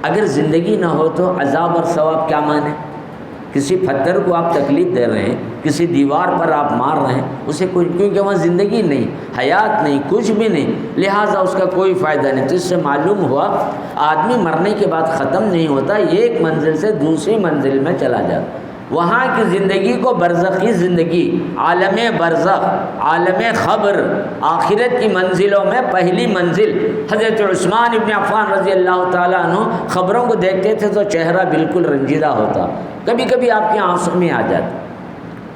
اگر زندگی نہ ہو تو عذاب اور ثواب کیا مانے؟ کسی پتھر کو آپ تکلیف دے رہے ہیں، کسی دیوار پر آپ مار رہے ہیں، اسے کوئی، کیونکہ وہاں زندگی نہیں، حیات نہیں، کچھ بھی نہیں، لہٰذا اس کا کوئی فائدہ نہیں۔ تو اس سے معلوم ہوا آدمی مرنے کے بعد ختم نہیں ہوتا، ایک منزل سے دوسری منزل میں چلا جاتا۔ وہاں کی زندگی کو برزخی زندگی، عالم برزخ، عالم خبر، آخرت کی منزلوں میں پہلی منزل۔ حضرت عثمان ابن عفان رضی اللہ تعالیٰ عنہ خبروں کو دیکھتے تھے تو چہرہ بالکل رنجیدہ ہوتا، کبھی کبھی آپ کی آنسوں میں آ جاتے۔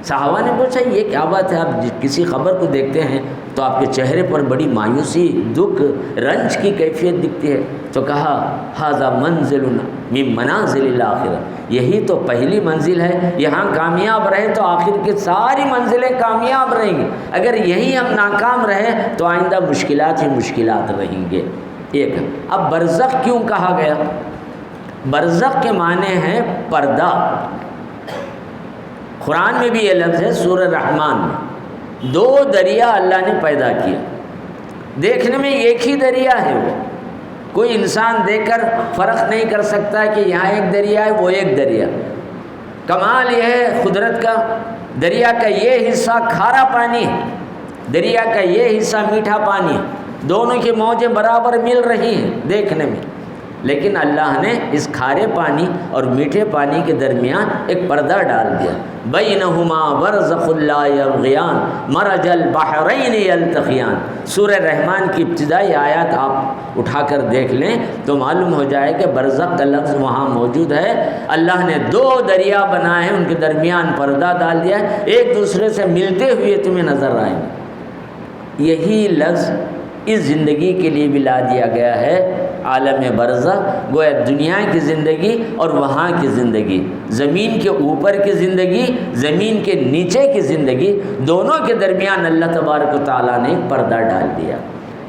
صحابہ نے پوچھا یہ کیا بات ہے، آپ کسی خبر کو دیکھتے ہیں تو آپ کے چہرے پر بڑی مایوسی، دکھ، رنج کی کیفیت دکھتی ہے؟ تو کہا ھذا منزل من منازل الآخرہ، یہی تو پہلی منزل ہے، یہاں کامیاب رہے تو آخر کی ساری منزلیں کامیاب رہیں گی، اگر یہی ہم ناکام رہے تو آئندہ مشکلات ہی مشکلات رہیں گے۔ ایک اب برزخ کیوں کہا گیا؟ برزخ کے معنی ہیں پردہ۔ قرآن میں بھی یہ لفظ ہے، سورہ رحمان میں 2 دریا اللہ نے پیدا کیا، دیکھنے میں ایک ہی دریا ہے، وہ کوئی انسان دیکھ کر فرق نہیں کر سکتا کہ یہاں ایک دریا ہے وہ ایک دریا۔ کمال یہ ہے قدرت کا، دریا کا یہ حصہ کھارا پانی ہے، دریا کا یہ حصہ میٹھا پانی ہے، دونوں کی موجیں برابر مل رہی ہیں دیکھنے میں، لیکن اللہ نے اس کھارے پانی اور میٹھے پانی کے درمیان ایک پردہ ڈال دیا۔ بینہما برزخ لا یبغیان مرج البحرین یلتقیان۔ سورہ رحمان کی ابتدائی آیات آپ اٹھا کر دیکھ لیں تو معلوم ہو جائے کہ برزخ کا لفظ وہاں موجود ہے۔ اللہ نے 2 دریا بنائے ہیں، ان کے درمیان پردہ ڈال دیا ہے، ایک دوسرے سے ملتے ہوئے تمہیں نظر آئیں گے۔ یہی لفظ اس زندگی کے لیے بھی لا دیا گیا ہے، عالم برزخ۔ گویا دنیا کی زندگی اور وہاں کی زندگی، زمین کے اوپر کی زندگی، زمین کے نیچے کی زندگی، دونوں کے درمیان اللہ تبارک و تعالیٰ نے ایک پردہ ڈال دیا۔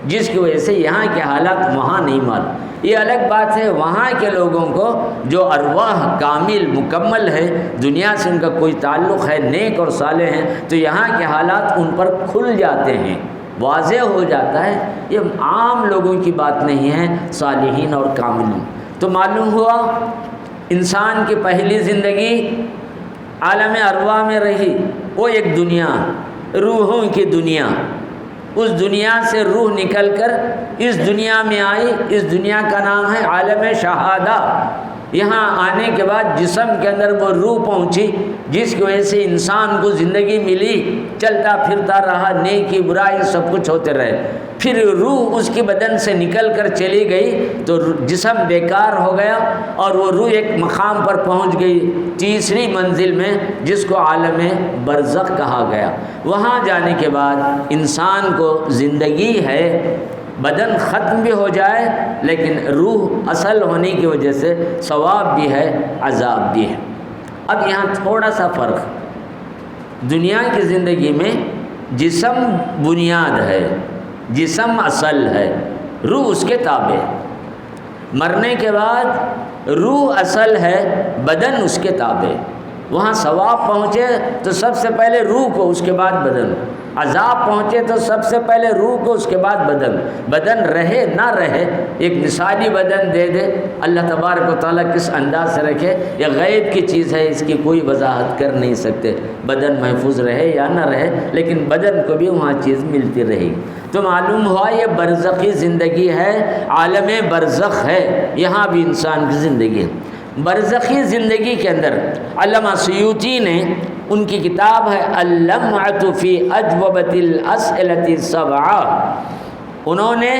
جس کی وجہ سے یہاں کے حالات وہاں نہیں معلوم۔ یہ الگ بات ہے وہاں کے لوگوں کو جو ارواح کامل مکمل ہے، دنیا سے ان کا کوئی تعلق ہے، نیک اور صالح ہیں، تو یہاں کے حالات ان پر کھل جاتے ہیں، واضح ہو جاتا ہے۔ یہ عام لوگوں کی بات نہیں ہے، صالحین اور کاملین۔ تو معلوم ہوا انسان کی پہلی زندگی عالم ارواح میں رہی، وہ ایک دنیا، روحوں کی دنیا۔ اس دنیا سے روح نکل کر اس دنیا میں آئی، اس دنیا کا نام ہے عالم شہادہ۔ یہاں آنے کے بعد جسم کے اندر وہ روح پہنچی، جس کی وجہ سے انسان کو زندگی ملی، چلتا پھرتا رہا، نیکی برائی سب کچھ ہوتے رہے۔ پھر روح اس کی بدن سے نکل کر چلی گئی تو جسم بیکار ہو گیا، اور وہ روح ایک مقام پر پہنچ گئی، تیسری منزل میں، جس کو عالم برزخ کہا گیا۔ وہاں جانے کے بعد انسان کو زندگی ہے، بدن ختم بھی ہو جائے لیکن روح اصل ہونے کی وجہ سے ثواب بھی ہے، عذاب بھی ہے۔ اب یہاں تھوڑا سا فرق، دنیا کی زندگی میں جسم بنیاد ہے، جسم اصل ہے، روح اس کے تابع ہے۔ مرنے کے بعد روح اصل ہے، بدن اس کے تابع ہے۔ وہاں ثواب پہنچے تو سب سے پہلے روح کو، اس کے بعد بدن۔ عذاب پہنچے تو سب سے پہلے روح کو، اس کے بعد بدن۔ بدن رہے نہ رہے، ایک مثالی بدن دے دے اللہ تبارک و تعالیٰ کس انداز سے رکھے، یہ غیب کی چیز ہے، اس کی کوئی وضاحت کر نہیں سکتے، بدن محفوظ رہے یا نہ رہے، لیکن بدن کو بھی وہاں چیز ملتی رہی۔ تو معلوم ہوا یہ برزخی زندگی ہے، عالم برزخ ہے، یہاں بھی انسان کی زندگی ہے۔ برزخی زندگی کے اندر علامہ سیوطی نے، ان کی کتاب ہے اللمعۃ فی اجوبۃ الاسئلۃ السبعہ، انہوں نے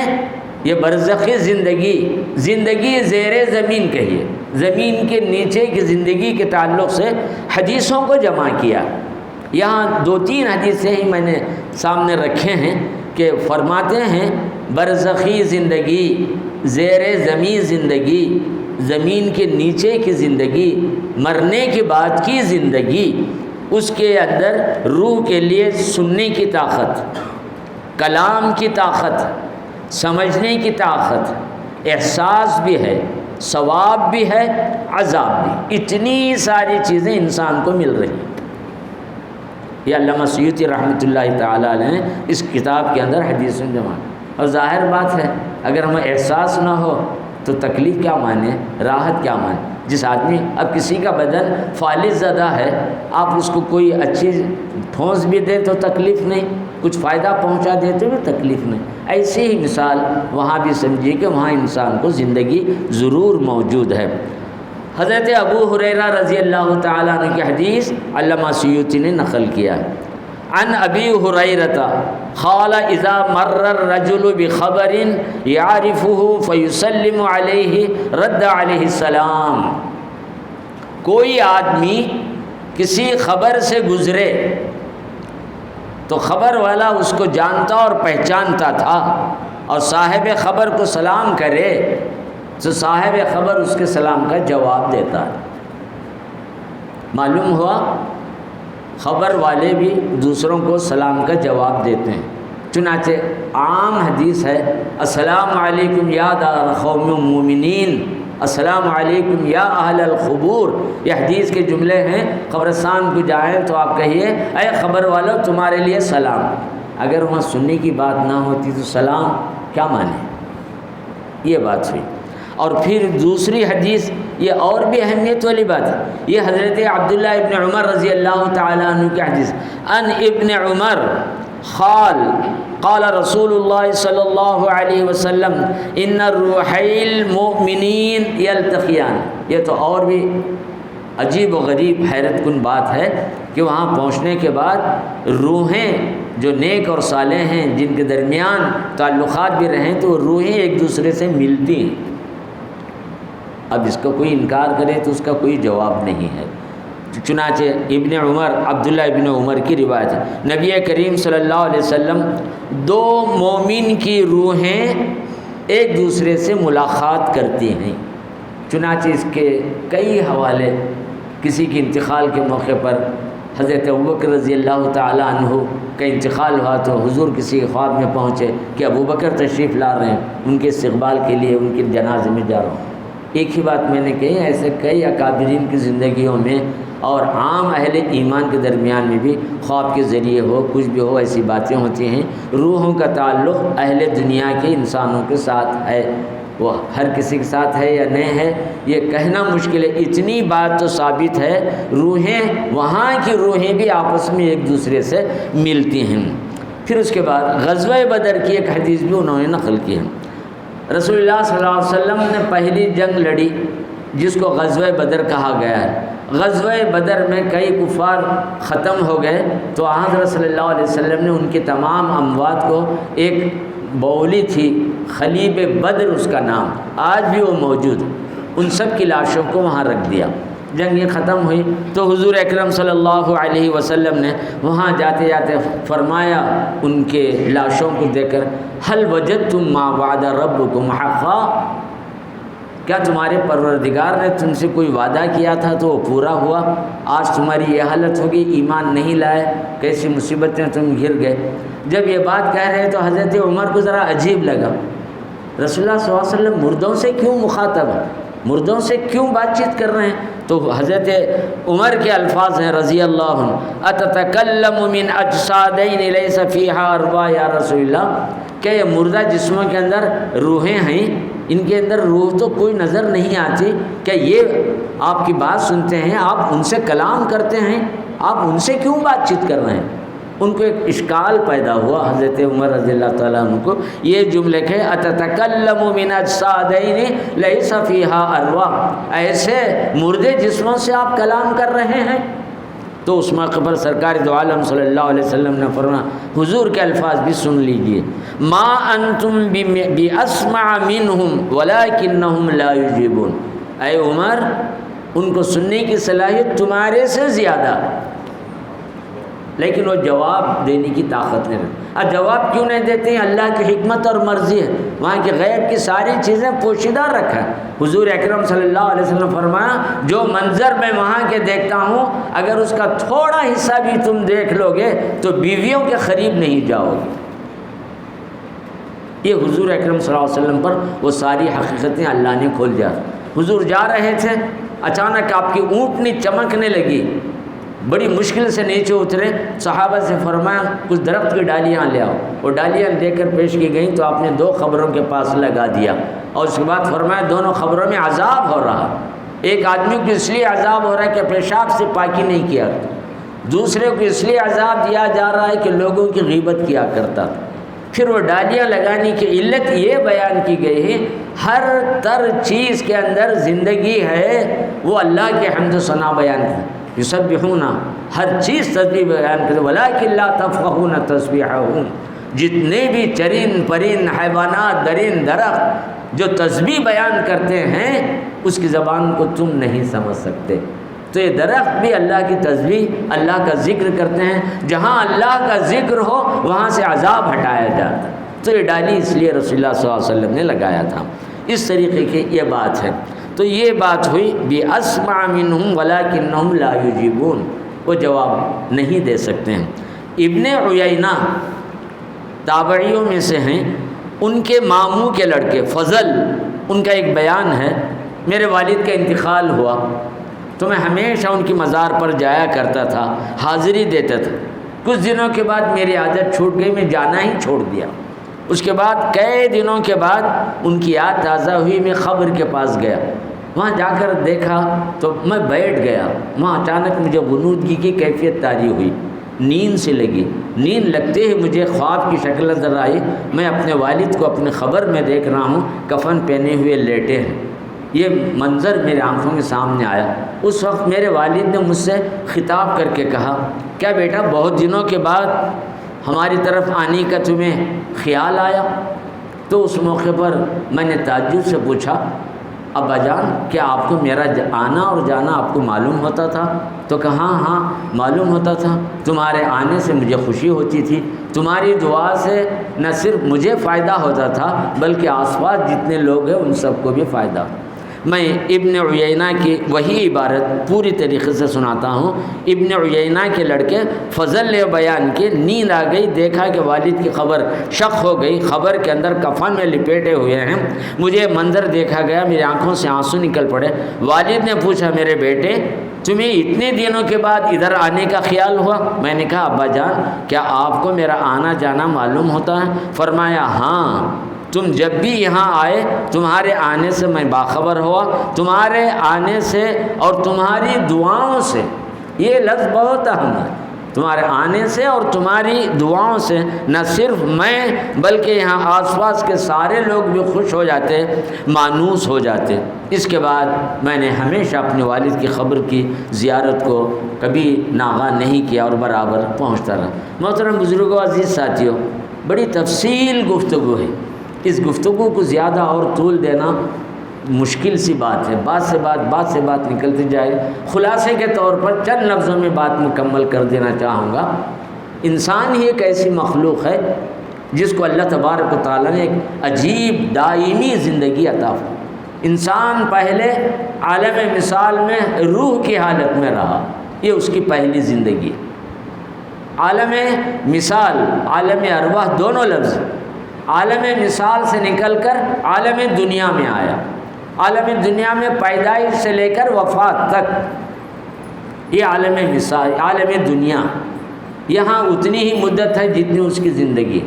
یہ برزخی زندگی زیر زمین کہیے، زمین کے نیچے کی زندگی کے تعلق سے حدیثوں کو جمع کیا۔ یہاں 2-3 حدیثیں ہی میں نے سامنے رکھے ہیں کہ فرماتے ہیں برزخی زندگی، زیر زمین زندگی، زمین کے نیچے کی زندگی، مرنے کے بعد کی زندگی، اس کے اندر روح کے لیے سننے کی طاقت، کلام کی طاقت، سمجھنے کی طاقت، احساس بھی ہے، ثواب بھی ہے، عذاب بھی، اتنی ساری چیزیں انسان کو مل رہی ہیں۔ یہ علامہ سیوطی رحمۃ اللہ تعالیٰ علیہ نے اس کتاب کے اندر حدیثیں جمع۔ اور ظاہر بات ہے اگر ہمیں احساس نہ ہو تو تکلیف کیا مانے، راحت کیا مانے۔ جس آدمی، اب کسی کا بدن فالج زدہ ہے، آپ اس کو کوئی اچھی ٹھونس بھی دے تو تکلیف نہیں، کچھ فائدہ پہنچا دیتے بھی تکلیف نہیں۔ ایسی ہی مثال وہاں بھی سمجھیے کہ وہاں انسان کو زندگی ضرور موجود ہے۔ حضرت ابو ہریرہ رضی اللہ تعالیٰ عنہ کی حدیث علامہ سیوطی نے نقل کیا۔ عن ابی ہریرہ قال اذا مر الرجل بخبر يعرفه فيسلم عليه رد عليه السلام، کوئی آدمی کسی خبر سے گزرے تو خبر والا اس کو جانتا اور پہچانتا تھا، اور صاحب خبر کو سلام کرے تو صاحب خبر اس کے سلام کا جواب دیتا ہے۔ معلوم ہوا خبر والے بھی دوسروں کو سلام کا جواب دیتے ہیں۔ چنانچہ عام حدیث ہے السلام علیکم یا دار قوم مومنین، السلام علیکم یا اہل القبور، یہ حدیث کے جملے ہیں۔ قبرستان کو جائیں تو آپ کہیے اے خبر والو تمہارے لیے سلام۔ اگر وہاں سننے کی بات نہ ہوتی تو سلام کیا مانے، یہ بات ہوئی۔ اور پھر دوسری حدیث، یہ اور بھی اہمیت والی بات ہے، یہ حضرت عبداللہ ابن عمر رضی اللہ تعالیٰ عنہ کی حدیث۔ ان ابن عمر قال رسول اللہ صلی اللہ علیہ وسلم ان الروحی المؤمنین یلتقیان۔ یہ تو اور بھی عجیب و غریب حیرت کن بات ہے کہ وہاں پہنچنے کے بعد روحیں جو نیک اور صالح ہیں، جن کے درمیان تعلقات بھی رہیں، تو روحیں ایک دوسرے سے ملتی ہیں۔ اب اس کا کوئی انکار کرے تو اس کا کوئی جواب نہیں ہے۔ چنانچہ ابن عمر، عبداللہ ابن عمر کی روایت ہے، نبی کریم صلی اللہ علیہ وسلم 2 مومن کی روحیں ایک دوسرے سے ملاقات کرتی ہیں۔ چنانچہ اس کے کئی حوالے، کسی کے انتقال کے موقع پر حضرت ابوبکر رضی اللہ تعالیٰ عنہ کا انتقال ہوا تو حضور کسی خواب میں پہنچے کہ ابوبکر تشریف لا رہے ہیں، ان کے استقبال کے لیے ان کے جنازے میں جا رہا ہوں۔ ایک ہی بات میں نے کہی، ایسے کئی اکابرین کی زندگیوں میں اور عام اہل ایمان کے درمیان میں بھی خواب کے ذریعے ہو کچھ بھی ہو ایسی باتیں ہوتی ہیں۔ روحوں کا تعلق اہل دنیا کے انسانوں کے ساتھ ہے، وہ ہر کسی کے ساتھ ہے یا نہیں ہے یہ کہنا مشکل ہے۔ اتنی بات تو ثابت ہے، روحیں وہاں کی روحیں بھی آپس میں ایک دوسرے سے ملتی ہیں۔ پھر اس کے بعد غزوہ بدر کی ایک حدیث بھی انہوں نے نقل کی ہے۔ رسول اللہ صلی اللہ علیہ وسلم نے پہلی جنگ لڑی جس کو غزوہ بدر کہا گیا ہے۔ غزوہ بدر میں کئی کفار ختم ہو گئے تو حضرت صلی اللہ علیہ وسلم نے ان کے تمام اموات کو، ایک بولی تھی خلیب بدر اس کا نام، آج بھی وہ موجود، ان سب کی لاشوں کو وہاں رکھ دیا۔ جنگیں ختم ہوئی تو حضور اکرم صلی اللہ علیہ وسلم نے وہاں جاتے جاتے فرمایا ان کے لاشوں کو دیکھ کر، هل وجدتم ما وعد ربکم حقا، کیا تمہارے پروردگار نے تم سے کوئی وعدہ کیا تھا تو وہ پورا ہوا؟ آج تمہاری یہ حالت ہوگی، ایمان نہیں لائے، کیسی مصیبتیں تم گر گئے۔ جب یہ بات کہہ رہے تو حضرت عمر کو ذرا عجیب لگا، رسول اللہ صلی اللہ علیہ وسلم مردوں سے کیوں مخاطب ہیں، مردوں سے کیوں بات چیت کر رہے ہیں؟ تو حضرت عمر کے الفاظ ہیں رضی اللہ عنہ، اتتکلم من اجسادین لیس فیہا ارواح یا رسول اللہ، کہ یہ مردہ جسموں کے اندر روحیں ہیں، ان کے اندر روح تو کوئی نظر نہیں آتی، کہ یہ آپ کی بات سنتے ہیں، آپ ان سے کلام کرتے ہیں، آپ ان سے کیوں بات چیت کر رہے ہیں؟ ان کو ایک اشکال پیدا ہوا حضرت عمر رضی اللہ تعالیٰ عنہ کو، یہ جملے کہ اتتکلم من اجسادین لیس فیہا ارواح، ایسے مردے جسموں سے آپ کلام کر رہے ہیں؟ تو اس موقع پر سرکار دو عالم صلی اللہ علیہ وسلم نے فرمایا، حضور کے الفاظ بھی سن لیجئے، ما انتم باسمع منہم ولکنہم لا یجیبون، اے عمر ان کو سننے کی صلاحیت تمہارے سے زیادہ، لیکن وہ جواب دینے کی طاقت نہیں رکھتے۔ اب جواب کیوں نہیں دیتے ہیں؟ اللہ کی حکمت اور مرضی ہے، وہاں کے غیب کی ساری چیزیں پوشیدہ رکھا ہے۔ حضور اکرم صلی اللہ علیہ وسلم فرمایا، جو منظر میں وہاں کے دیکھتا ہوں اگر اس کا تھوڑا حصہ بھی تم دیکھ لو گے تو بیویوں کے قریب نہیں جاؤ گے۔ یہ حضور اکرم صلی اللہ علیہ وسلم پر وہ ساری حقیقتیں اللہ نے کھول دیا۔ حضور جا رہے تھے، اچانک آپ کی اونٹنی چمکنے لگی، بڑی مشکل سے نیچے اترے، صحابہ سے فرمایا کچھ درخت کی ڈالیاں لے آؤ، وہ ڈالیاں لے کر پیش کی گئیں تو آپ نے دو قبروں کے پاس لگا دیا، اور اس کے بعد فرمایا دونوں قبروں میں عذاب ہو رہا، ایک آدمی کو اس لیے عذاب ہو رہا ہے کہ پیشاب سے پاکی نہیں کیا، دوسرے کو اس لیے عذاب دیا جا رہا ہے کہ لوگوں کی غیبت کیا کرتا تھا۔ پھر وہ ڈالیاں لگانے کی علت یہ بیان کی گئی ہے، ہر تر چیز کے اندر زندگی ہے، وہ اللہ کے حمد و ثنا بیان کرتے، یسبحون، ہر چیز تسبیح بیان کرتے، ولکن لا تفقہون تسبیحہم، جتنے بھی چرند پرند حیوانات درند درخت جو تسبیح بیان کرتے ہیں اس کی زبان کو تم نہیں سمجھ سکتے۔ تو یہ درخت بھی اللہ کی تسبیح، اللہ کا ذکر کرتے ہیں، جہاں اللہ کا ذکر ہو وہاں سے عذاب ہٹایا جاتا ہے۔ تو یہ ڈالی اس لیے رسول اللہ صلی اللہ علیہ وسلم نے لگایا تھا۔ اس طریقے کی یہ بات ہے۔ تو یہ بات ہوئی بِأَسْمَعَ مِنْهُمْ وَلَكِنَّهُمْ لَا يُجِيبُونَ، وہ جواب نہیں دے سکتے ہیں۔ ابن عیینہ تابعیوں میں سے ہیں، ان کے ماموں کے لڑکے فضل، ان کا ایک بیان ہے، میرے والد کا انتقال ہوا تو میں ہمیشہ ان کی مزار پر جایا کرتا تھا، حاضری دیتا تھا۔ کچھ دنوں کے بعد میری عادت چھوٹ گئی، میں جانا ہی چھوڑ دیا۔ اس کے بعد کئی دنوں کے بعد ان کی یاد تازہ ہوئی، میں قبر کے پاس گیا، وہاں جا کر دیکھا تو میں بیٹھ گیا، وہاں اچانک مجھے غنودگی کی کیفیت طاری ہوئی، نیند سے لگی، نیند لگتے ہی مجھے خواب کی شکل نظر آئی، میں اپنے والد کو اپنے قبر میں دیکھ رہا ہوں، کفن پہنے ہوئے لیٹے ہیں۔ یہ منظر میرے آنکھوں کے سامنے آیا۔ اس وقت میرے والد نے مجھ سے خطاب کر کے کہا، کیا بیٹا بہت دنوں کے بعد ہماری طرف آنے کا تمہیں خیال آیا؟ تو اس موقع پر میں نے تعجب سے پوچھا، ابا جان کیا آپ کو میرا آنا اور جانا آپ کو معلوم ہوتا تھا؟ تو کہا ہاں معلوم ہوتا تھا، تمہارے آنے سے مجھے خوشی ہوتی تھی، تمہاری دعا سے نہ صرف مجھے فائدہ ہوتا تھا بلکہ آس پاس جتنے لوگ ہیں ان سب کو بھی فائدہ۔ میں ابن عیینہ کی وہی عبارت پوری طریقے سے سناتا ہوں۔ ابن عیینہ کے لڑکے فضل نے بیان کی، نیند آ گئی، دیکھا کہ والد کی خبر شق ہو گئی، خبر کے اندر کفن میں لپیٹے ہوئے ہیں، مجھے منظر دیکھا گیا، میری آنکھوں سے آنسو نکل پڑے۔ والد نے پوچھا میرے بیٹے تمہیں اتنے دنوں کے بعد ادھر آنے کا خیال ہوا؟ میں نے کہا ابا جان کیا آپ کو میرا آنا جانا معلوم ہوتا ہے؟ فرمایا ہاں، تم جب بھی یہاں آئے تمہارے آنے سے میں باخبر ہوا، تمہارے آنے سے اور تمہاری دعاؤں سے، یہ لفظ بہت اہم ہے، تمہارے آنے سے اور تمہاری دعاؤں سے نہ صرف میں بلکہ یہاں آس پاس کے سارے لوگ بھی خوش ہو جاتے، مانوس ہو جاتے۔ اس کے بعد میں نے ہمیشہ اپنے والد کی خبر کی زیارت کو کبھی ناغا نہیں کیا اور برابر پہنچتا رہا۔ محترم بزرگوں، عزیز ساتھیوں، بڑی تفصیل گفتگو ہے، اس گفتگو کو زیادہ اور طول دینا مشکل سی بات ہے، بات سے بات نکلتی جائے۔ خلاصے کے طور پر چند لفظوں میں بات مکمل کر دینا چاہوں گا۔ انسان ہی ایک ایسی مخلوق ہے جس کو اللہ تبارک و تعالیٰ نے ایک عجیب دائمی زندگی عطا کی۔ انسان پہلے عالم مثال میں روح کی حالت میں رہا، یہ اس کی پہلی زندگی۔ عالم مثال، عالم ارواح دونوں لفظ، عالم مثال سے نکل کر عالم دنیا میں آیا۔ عالم دنیا میں پیدائش سے لے کر وفات تک یہ عالم مثال، عالم دنیا، یہاں اتنی ہی مدت ہے جتنی اس کی زندگی۔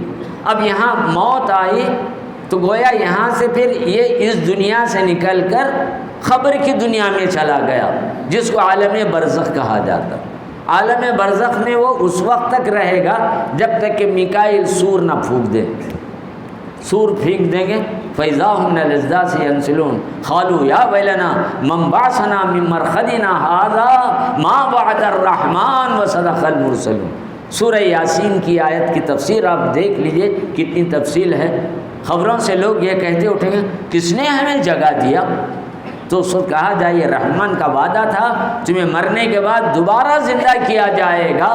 اب یہاں موت آئی تو گویا یہاں سے پھر یہ اس دنیا سے نکل کر خبر کی دنیا میں چلا گیا، جس کو عالم برزخ کہا جاتا۔ عالم برزخ میں وہ اس وقت تک رہے گا جب تک کہ میکائیل سور نہ پھونک دے۔ سور پھینک دیں گے فَإِذَا هُمْ مِنَ الْأَجْدَاثِ يَنْسِلُونَ قَالُوا يَا وَيْلَنَا مَنْ بَعَثَنَا مِنْ مَرْقَدِنَا هَذَا مَا وَعَدَ الرَّحْمَنُ وَصَدَقَ الْمُرْسَلُونَ۔ سورہ یاسین کی آیت کی تفسیر آپ دیکھ لیجئے کتنی تفصیل ہے۔ خبروں سے لوگ یہ کہتے اٹھیں گے کس نے ہمیں جگہ دیا؟ تو اس وقت کہا جائے یہ رحمان کا وعدہ تھا، تمہیں مرنے کے بعد دوبارہ زندہ کیا جائے گا۔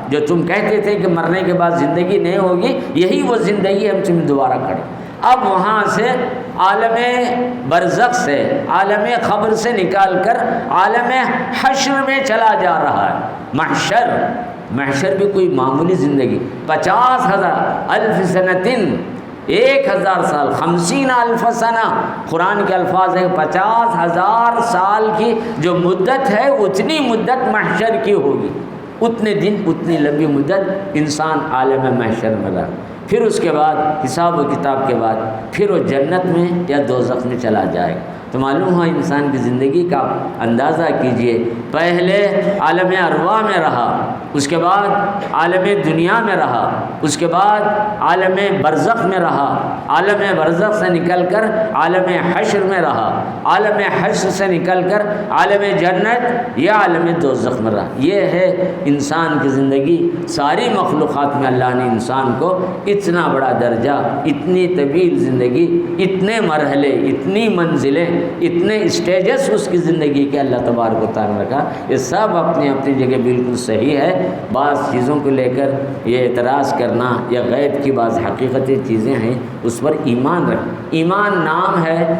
جو تم کہتے تھے کہ مرنے کے بعد زندگی نہیں ہوگی، یہی وہ زندگی ہم تمہیں دوبارہ کریں۔ اب وہاں سے عالم برزخ سے، عالم خبر سے نکال کر عالم حشر میں چلا جا رہا ہے۔ محشر بھی کوئی معمولی زندگی، 50,000 الف سنتن، 1000 سال، 50,000 سنہ، قرآن کے الفاظ ہیں 50,000 سال کی جو مدت ہے اتنی مدت محشر کی ہوگی، اتنے دن، اتنی لمبی مدت انسان عالم محشر میں رہا۔ پھر اس کے بعد حساب و کتاب کے بعد پھر وہ جنت میں یا دوزخ میں چلا جائے گا۔ تو معلوم ہوا انسان کی زندگی کا اندازہ کیجئے، پہلے عالم ارواح میں رہا، اس کے بعد عالم دنیا میں رہا، اس کے بعد عالم برزخ میں رہا، عالم برزخ سے نکل کر عالم حشر میں رہا، عالم حشر سے نکل کر عالم جنت یا عالم دوزخ میں رہا۔ یہ ہے انسان کی زندگی۔ ساری مخلوقات میں اللہ نے انسان کو اتنا بڑا درجہ، اتنی طویل زندگی، اتنے مرحلے، اتنی منزلیں، اتنے اسٹیجز اس کی زندگی کے اللہ تبارک و تعالیٰ نے رکھا۔ یہ سب اپنی اپنی جگہ بالکل صحیح ہے۔ بعض چیزوں کو لے کر یہ اعتراض کرنا یا غیب کی بعض حقیقتی چیزیں ہیں، اس پر ایمان رکھ۔ ایمان نام ہے،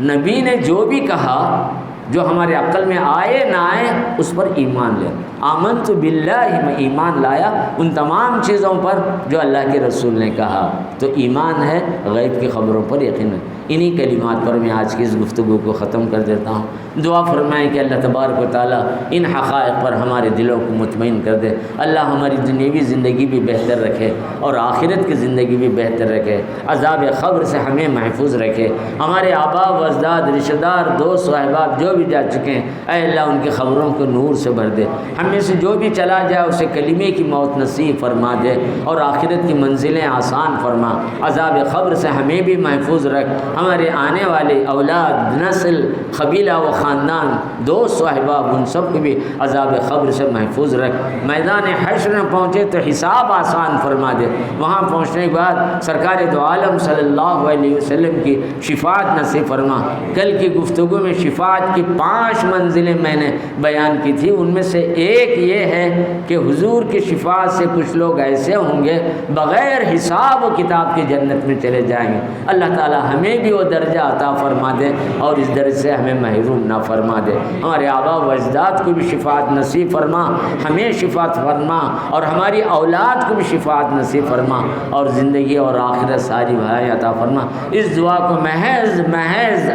نبی نے جو بھی کہا، جو ہمارے عقل میں آئے نہ آئے، اس پر ایمان لے۔ آمنت باللہ، میں ایمان لایا ان تمام چیزوں پر جو اللہ کے رسول نے کہا، تو ایمان ہے غیب کی خبروں پر یقین ہے۔ انہی کلمات پر میں آج کی اس گفتگو کو ختم کر دیتا ہوں۔ دعا فرمائیں کہ اللہ تبارک و تعالیٰ ان حقائق پر ہمارے دلوں کو مطمئن کر دے۔ اللہ ہماری دنیوی زندگی بھی بہتر رکھے اور آخرت کی زندگی بھی بہتر رکھے، عذاب قبر سے ہمیں محفوظ رکھے۔ ہمارے آباء و اجداد، رشتہ دار، دوست و احباب جو بھی جا چکے ہیں، اے اللہ ان کی خبروں کو نور سے بھر دے۔ ہم میں سے جو بھی چلا جائے اسے کلمے کی موت نصیب فرما دے اور آخرت کی منزلیں آسان فرما۔ عذاب قبر سے ہمیں بھی محفوظ رکھ، ہمارے آنے والے اولاد، نسل، قبیلہ و خاندان، دوست و احباب، ان سب کو بھی عذاب قبر سے محفوظ رکھ۔ میدان حشر میں پہنچے تو حساب آسان فرما دے، وہاں پہنچنے کے بعد سرکار دو عالم صلی اللہ علیہ وسلم کی شفاعت نصیب فرما۔ کل کی گفتگو میں شفاعت کی 5 منزلیں میں نے بیان کی تھی، ان میں سے ایک یہ ہے کہ حضور کی شفاعت سے کچھ لوگ ایسے ہوں گے بغیر حساب و کتاب کی جنت میں چلے جائیں گے۔ اللہ تعالی ہمیں بھی وہ درجہ عطا فرما دے اور اس درجے سے ہمیں محروم نہ فرما دے۔ ہمارے آبا و اجداد کو بھی شفاعت نصیب فرما، ہمیں شفاعت فرما اور ہماری اولاد کو بھی شفاعت نصیب فرما اور زندگی اور آخرت ساری بھلائی عطا فرما۔ اس دعا کو محض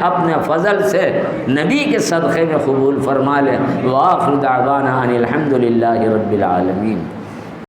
اپنے فضل سے نبی کے صدقے میں قبول فرما لے۔ وآخر دعوانا ان الحمد للہ رب العالمین۔